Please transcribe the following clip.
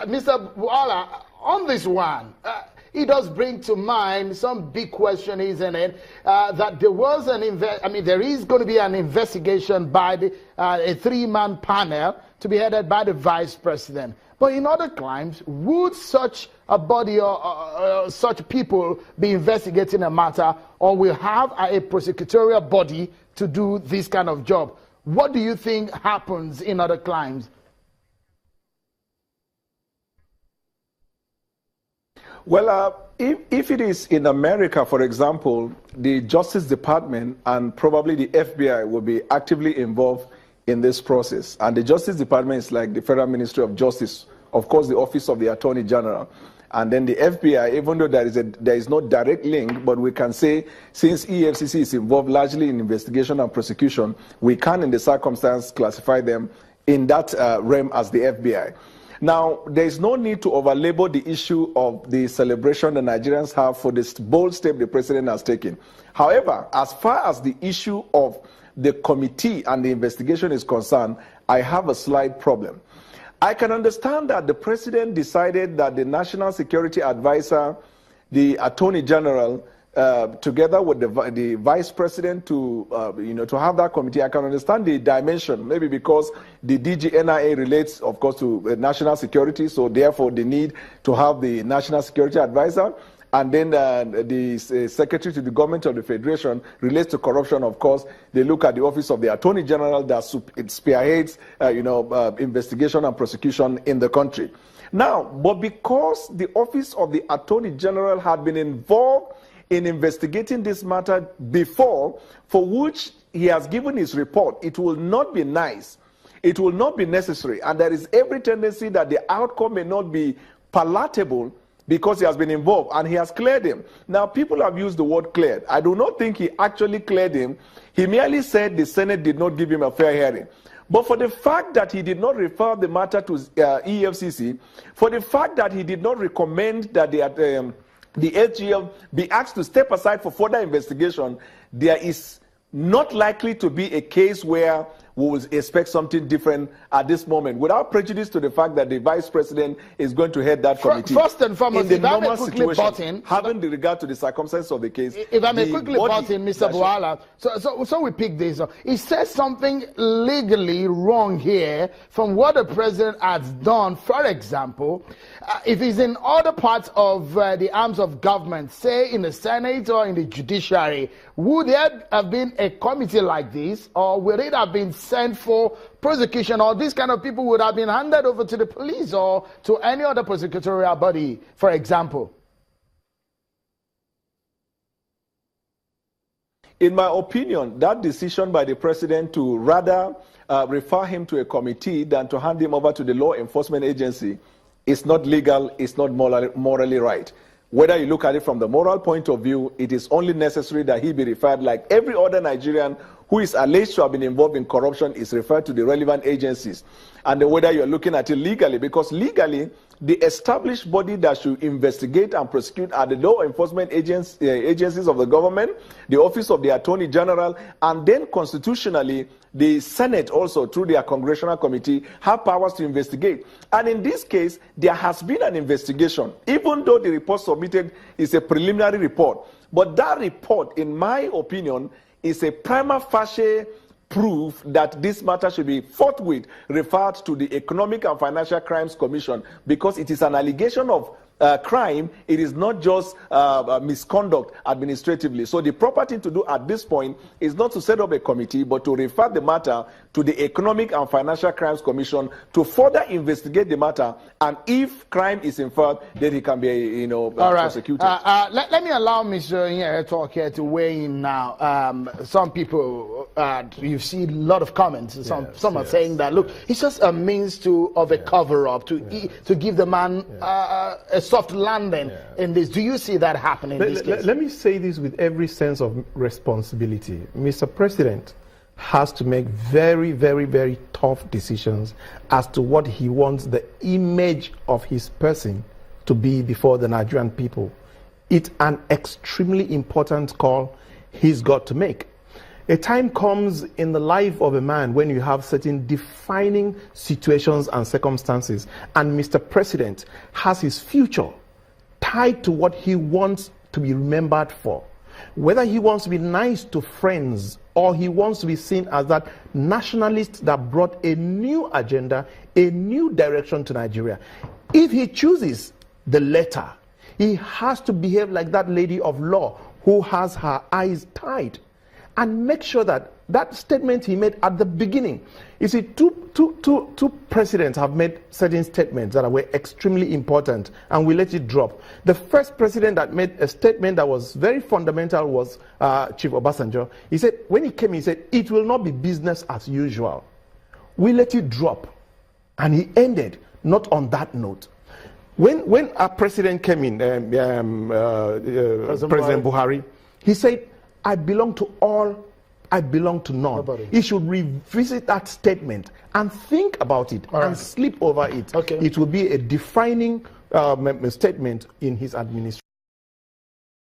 Mr. Bwala, on this one, it does bring to mind some big question, isn't it? That there was there is going to be an investigation by a three-man panel to be headed by the vice president. But in other crimes, would such a body or such people be investigating a matter, or will have a prosecutorial body to do this kind of job? What do you think happens in other crimes? Well, if it is in America, for example, the Justice Department and probably the FBI will be actively involved in this process. And the Justice Department is like the Federal Ministry of Justice, of course, the Office of the Attorney General. And then the FBI, even though there is no direct link, but we can say since EFCC is involved largely in investigation and prosecution, we can, in the circumstance, classify them in that realm as the FBI. Now, there is no need to overlabel the issue of the celebration the Nigerians have for this bold step the president has taken. However, as far as the issue of the committee and the investigation is concerned, I have a slight problem. I can understand that the president decided that the National Security Advisor, the Attorney General, together with the vice president to have that committee. I can understand the dimension, maybe because the DGNIA relates, of course, to national security, so therefore the need to have the National Security Advisor. And then the Secretary to the Government of the Federation relates to corruption, of course. They look at the Office of the Attorney General that spearheads, investigation and prosecution in the country. Now, but because the Office of the Attorney General had been involved in investigating this matter before, for which he has given his report, it will not be nice, it will not be necessary, and there is every tendency that the outcome may not be palatable because he has been involved and he has cleared him. Now, people have used the word cleared. I do not think he actually cleared him. He merely said the Senate did not give him a fair hearing. But for the fact that he did not refer the matter to EFCC, for the fact that he did not recommend that the SGF be asked to step aside for further investigation, there is not likely to be a case where we will expect something different at this moment, without prejudice to the fact that the vice president is going to head that committee. First and foremost, in the normal situation, having the regard to the circumstances of the case. If I may quickly butt in, Mr. Bwala, so we pick this up. He says something legally wrong here from what the president has done. For example, if he's in other parts of the arms of government, say in the Senate or in the judiciary, would there have been a committee like this, or would it have been sent for prosecution, or these kind of people would have been handed over to the police or to any other prosecutorial body, for example? In my opinion, that decision by the president to rather refer him to a committee than to hand him over to the law enforcement agency is not legal, it's not morally right. Whether you look at it from the moral point of view, it is only necessary that he be referred, like every other Nigerian who is alleged to have been involved in corruption is referred to the relevant agencies. And then whether you're looking at it legally, because legally, the established body that should investigate and prosecute are the law enforcement agencies of the government, the Office of the Attorney General, and then constitutionally, the Senate also, through their congressional committee, have powers to investigate. And in this case, there has been an investigation, even though the report submitted is a preliminary report. But that report, in my opinion, is a prima facie proof that this matter should be forthwith referred to the Economic and Financial Crimes Commission, because it is an allegation of crime. It is not just misconduct administratively. So the proper thing to do at this point is not to set up a committee, but to refer the matter to the Economic and Financial Crimes Commission to further investigate the matter. And if crime is inferred, then he can be, prosecuted. Let me allow Mr. Talk here to weigh in now. Some people, you've seen a lot of comments. Some are saying that, look, it's just a means of a cover-up to give the man a soft landing in this. Do you see that happening in this case? Let me say this with every sense of responsibility. Mr. President has to make very, very, very tough decisions as to what he wants the image of his person to be before the Nigerian people. It's an extremely important call he's got to make. A time comes in the life of a man when you have certain defining situations and circumstances, and Mr. President has his future tied to what he wants to be remembered for. Whether he wants to be nice to friends or he wants to be seen as that nationalist that brought a new agenda, a new direction to Nigeria. If he chooses the latter, he has to behave like that lady of law who has her eyes tied and make sure that that statement he made at the beginning. You see, two presidents have made certain statements that were extremely important, and we let it drop. The first president that made a statement that was very fundamental was Chief Obasanjo. He said, when he came, he said, it will not be business as usual. We let it drop. And he ended not on that note. When our president came in, President Buhari, he said, I belong to all, I belong to none. Nobody. He should revisit that statement and think about it and sleep over it. Okay. It will be a defining statement in his administration.